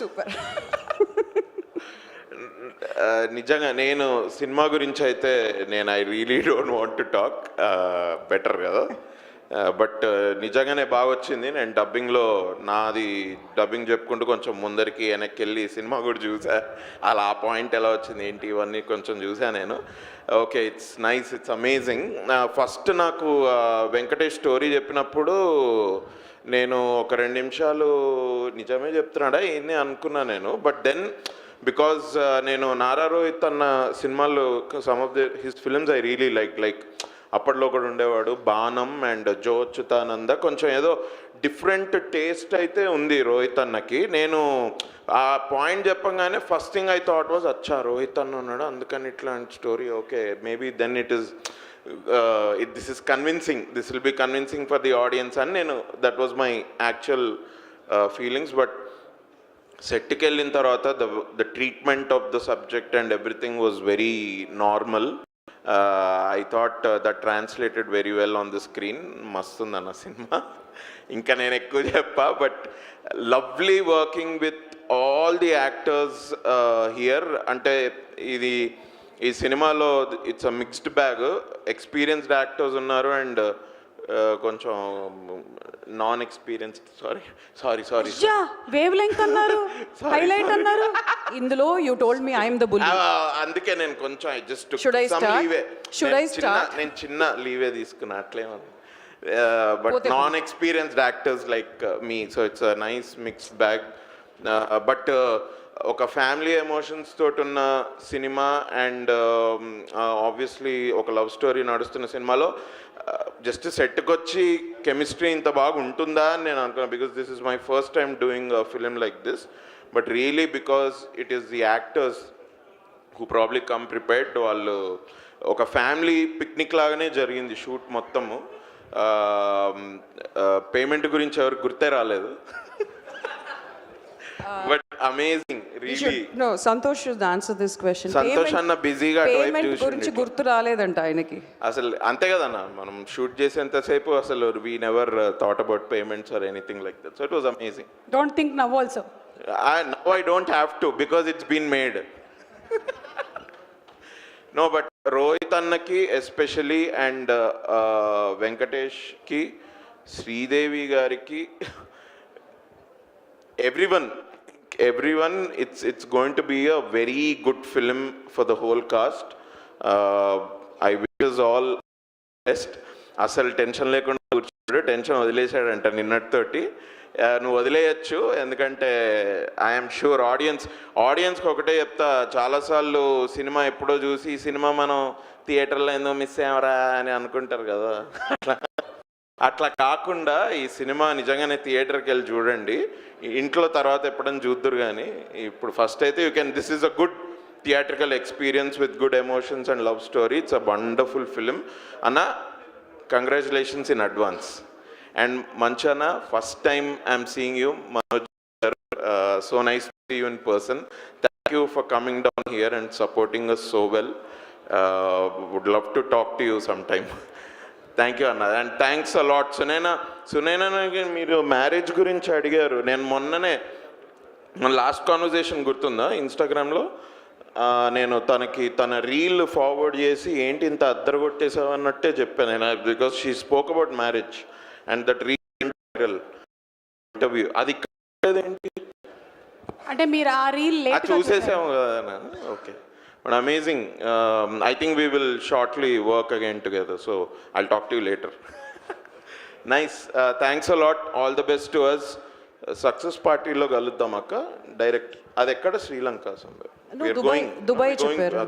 Super. నిజంగా నేను cinema గురించి అయితే నేను I really don't want to talk, better కదా. బట్ నిజంగానే బాగా వచ్చింది. నేను డబ్బింగ్లో నాది డబ్బింగ్ చెప్పుకుంటూ కొంచెం ముందరికి వెనక్కి వెళ్ళి సినిమా కూడా చూసా. అలా ఆ పాయింట్ ఎలా వచ్చింది ఏంటి ఇవన్నీ కొంచెం చూసా నేను. Okay, it's nice, it's amazing. First నాకు వెంకటేష్ స్టోరీ చెప్పినప్పుడు నేను ఒక 2 నిమిషాలు నిజమే చెప్తున్నాడా ఏంది అనుకున్నా నేను. బట్ దెన్ బికాజ్ నేను నారా రోహిత్ అన్న సినిమాలు some of his films I really like అప్పట్లో కూడా ఉండేవాడు. బాణం అండ్ జో అచ్యుతానంద కొంచెం ఏదో డిఫరెంట్ టేస్ట్ అయితే ఉంది రోహిత్ అన్నకి. నేను ఆ పాయింట్ చెప్పగానే first thing I thought was అచ్చా రోహిత్ అన్న ఉన్నాడు అందుకని ఇట్లాంటి story, okay maybe then it is this is convincing, this will be convincing for the audience అని నేను, that was my actual feelings. But సెట్కి వెళ్ళిన తర్వాత the treatment of the subject and everything was very normal. I thought that translated very well on the screen. మస్తుందన్న సినిమా, ఇంకా నేను ఎక్కువ చెప్పా. But lovely working with all the actors here. అంటే ఈ సినిమాలో it's a mixed bag. Experienced actors ఉన్నారు అండ్ కొంచెం non experienced, sorry wave length అన్నారు, హైలైట్ అన్నారు. ఇందులో you told me I am the bully. అందుకే నేను కొంచెం జస్ట్ నేను చిన్న లీవే తీసుకున్నా అట్లేమన్నా. But non experienced actors like me, so it's a nice mixed bag. But ఒక ఫ్యామిలీ ఎమోషన్స్ తోటి ఉన్న సినిమా అండ్ ఆబ్వియస్లీ ఒక లవ్ స్టోరీ నడుస్తున్న సినిమాలో జస్ట్ సెట్కి వచ్చి కెమిస్ట్రీ ఇంత బాగా ఉంటుందా అని నేను అనుకున్నాను. Because this is my first time doing a film like this. But really because it is the actors who probably come prepared. వాళ్ళు ఒక ఫ్యామిలీ పిక్నిక్ లాగానే జరిగింది షూట్ మొత్తము. పేమెంట్ గురించి ఎవరికి గుర్తే రాలేదు. But amazing really. No, Santosh should answer this question. Santosh అన్న బిజీగా పేమెంట్ గురించి గుర్తు రాలేదంట ఆయనకి అసలు. అంతే కదన్న, మనం షూట్ చేసేంతసేపు అసలు we never thought about payments or anything like that. So it was amazing. Don't think now also. Now I don't have to because it's been made. No, but రోహిత్ అన్నకి ఎస్పెషలీ అండ్ వెంకటేష్కి, శ్రీదేవి గారికి, everyone, it's going to be a very good film for the whole cast. I wish us all best. అసలు tension లేకుండా కూర్చున్నాడు, tension వదిలేశాడంట నిన్నటితోటి. నువ్వు వదిలేయచ్చు, ఎందుకంటే I'm sure ఆడియన్స్కి ఒకటే చెప్తా, చాలాసార్లు సినిమా ఎప్పుడో చూసి ఈ సినిమా మనం థియేటర్లో ఏందో మిస్ అయ్యామరా అని అనుకుంటారు కదా. అట్లా కాకుండా ఈ సినిమా నిజంగానే థియేటర్కి వెళ్ళి చూడండి. ఇంట్లో తర్వాత ఎప్పుడైనా చూద్దరు, కానీ ఇప్పుడు ఫస్ట్ అయితే you can, this is a good theatrical experience with good emotions and love story. It's a wonderful film అన్న. Congratulations in advance. అండ్ మంచన్న, first time I'm seeing you. Manoj garu, so nice to see you in person. Thank you for coming down here and supporting us so well. Would love to talk to you sometime. Thank you అన్న, and thanks a lot. సునైనాకి మీరు marriage గురించి అడిగారు. నేను మొన్ననే మన last conversation గుర్తుందా ఇన్స్టాగ్రామ్లో, నేను తన రీల్ ఫార్వర్డ్ చేసి ఏంటి ఇంత అద్దరు కొట్టేసావు అన్నట్టే చెప్పాను నేను. Because she spoke about marriage and that reel interview అది ఏంటి అంటే మీరు ఆ రీల్ చూసేసాము కదా. Okay, but amazing. I think we will shortly work again together, so I'll talk to you later. Nice. Thanks a lot. All the best to us. Success party lo galuddam akka direct. Adi ekkada Sri Lanka somewhere. We are going Dubai chepparu.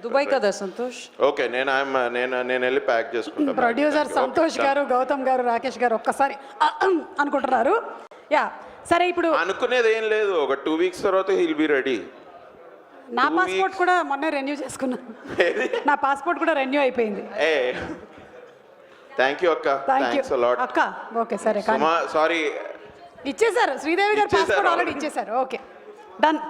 Dubai kada Santosh. Okay, నేను వెళ్ళి pack చేసుకుంటా. Producer Santosh గారు, గౌతమ్ గారు, రాకేష్ గారు ఒక్కసారి అనుకుంటున్నారు. Yeah సరే, ఇప్పుడు అనుకునేది ఏం లేదు. ఒక 2 weeks తర్వాత he'll be ready. నా పాస్పోర్ట్ కూడా మొన్నే రెన్యూ చేసుకున్నా. నా పాస్పోర్ట్ కూడా రెన్యూ అయిపోయింది. థ్యాంక్ యూ అక్క. థ్యాంక్స్ అ లాట్ అక్క. ఓకే సరే, సారీ ఇచ్చేసారు. శ్రీదేవి గారు పాస్పోర్ట్ ఆల్రెడీ ఇచ్చేసారు. Okay, done.